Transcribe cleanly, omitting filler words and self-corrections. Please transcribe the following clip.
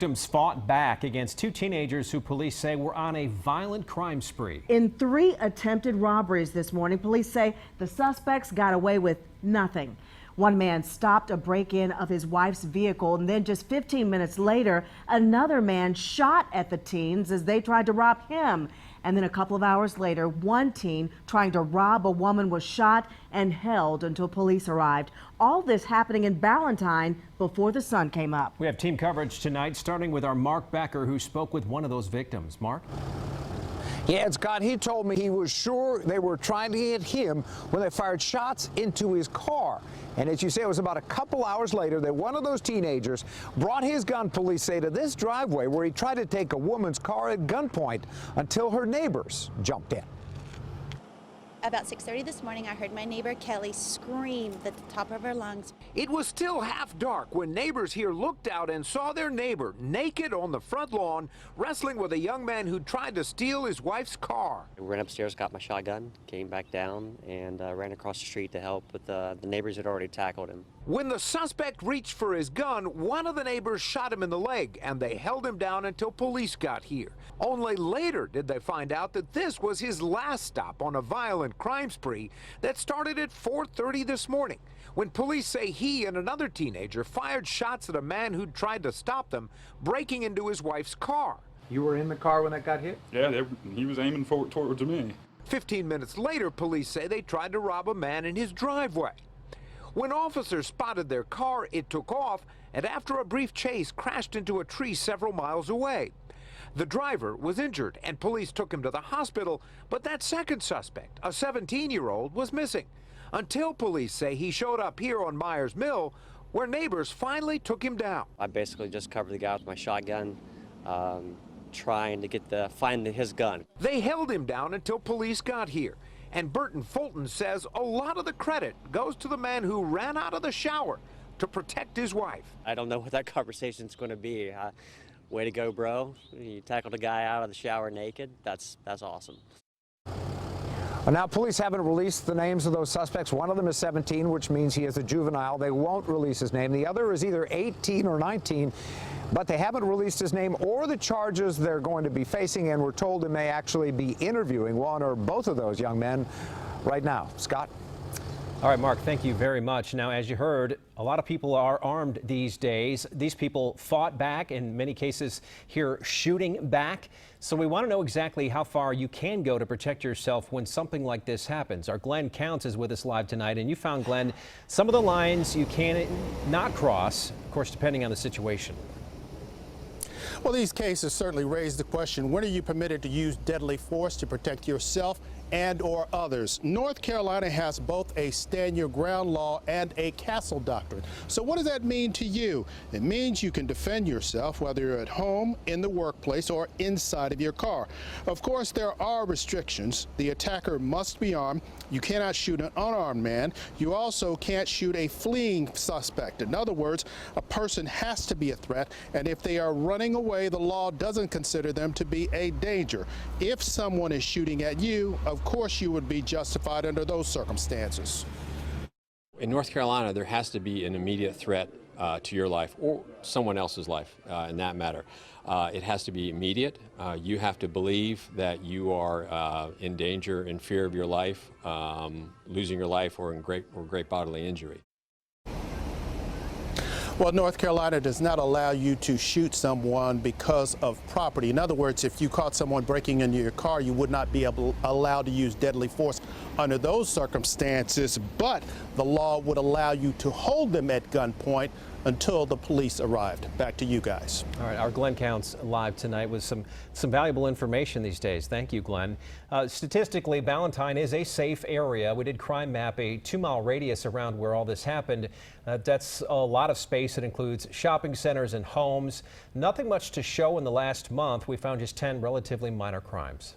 Victims fought back against two teenagers who police say were on a violent crime spree. In 3 attempted robberies this morning, police say the suspects got away with nothing. One man stopped a break-in of his wife's vehicle, and then just 15 minutes later, another man shot at the teens as they tried to rob him. And then a couple of hours later, one teen trying to rob a woman was shot and held until police arrived. All this happening in Ballantyne before the sun came up. We have team coverage tonight, starting with our Mark Becker, who spoke with one of those victims. Mark? Yeah, Scott, he told me he was sure they were trying to hit him when they fired shots into his car. And as you say, it was about a couple hours later that one of those teenagers brought his gun, police say, to this driveway where he tried to take a woman's car at gunpoint until her neighbors jumped in. About 6:30 this morning, I heard my neighbor Kelly scream at the top of her lungs. It was still half dark when neighbors here looked out and saw their neighbor naked on the front lawn, wrestling with a young man who tried to steal his wife's car. I ran upstairs, got my shotgun, came back down, and ran across the street to help, but the neighbors had already tackled him. When the suspect reached for his gun, one of the neighbors shot him in the leg, and they held him down until police got here. Only later did they find out that this was his last stop on a violent crime spree that started at 4:30 this morning, when police say he and another teenager fired shots at a man who tried to stop them, breaking into his wife's car. You were in the car when that got hit? Yeah, he was aiming towards me. 15 minutes later, police say they tried to rob a man in his driveway. When officers spotted their car, it took off, and after a brief chase, crashed into a tree several miles away. The driver was injured, and police took him to the hospital, but that second suspect, a 17-year-old, was missing, until police say he showed up here on Myers Mill, where neighbors finally took him down. I basically just covered the guy with my shotgun, trying to find his gun. They held him down until police got here. And Burton Fulton says a lot of the credit goes to the man who ran out of the shower to protect his wife. I don't know what that conversation's going to be. Way to go, bro. You tackled a guy out of the shower naked. That's awesome. Well, now, police haven't released the names of those suspects. One of them is 17, which means he is a juvenile. They won't release his name. The other is either 18 or 19, but they haven't released his name or the charges they're going to be facing, and we're told they may actually be interviewing one or both of those young men right now. Scott? All right, Mark, thank you very much. Now, as you heard, a lot of people are armed these days. These people fought back, in many cases here shooting back. So we want to know exactly how far you can go to protect yourself when something like this happens. Our Glenn Counts is with us live tonight, and you found, Glenn, some of the lines you can not cross, of course, depending on the situation. Well, these cases certainly raise the question, when are you permitted to use deadly force to protect yourself and or others? North Carolina has both a stand your ground law and a castle doctrine. So what does that mean to you? It means you can defend yourself whether you're at home, in the workplace, or inside of your car. Of course, there are restrictions. The attacker must be armed. You cannot shoot an unarmed man. You also can't shoot a fleeing suspect. In other words, a person has to be a threat, and if they are running away, the law doesn't consider them to be a danger. If someone is shooting at you, of course you would be justified under those circumstances. In North Carolina, there has to be an immediate threat to your life or someone else's life in that matter. It has to be immediate. You have to believe that you are in danger, in fear of your life, losing your life, or in great bodily injury. Well, North Carolina does not allow you to shoot someone because of property. In other words, if you caught someone breaking into your car, you would not be allowed to use deadly force under those circumstances, but the law would allow you to hold them at gunpoint until the police arrived. Back to you guys. All right, our Glenn Counts live tonight with some valuable information these days. Thank you, Glenn. Statistically, Ballantyne is a safe area. We did crime map a 2-mile radius around where all this happened. That's a lot of space. It includes shopping centers and homes. Nothing much to show in the last month. We found just 10 relatively minor crimes.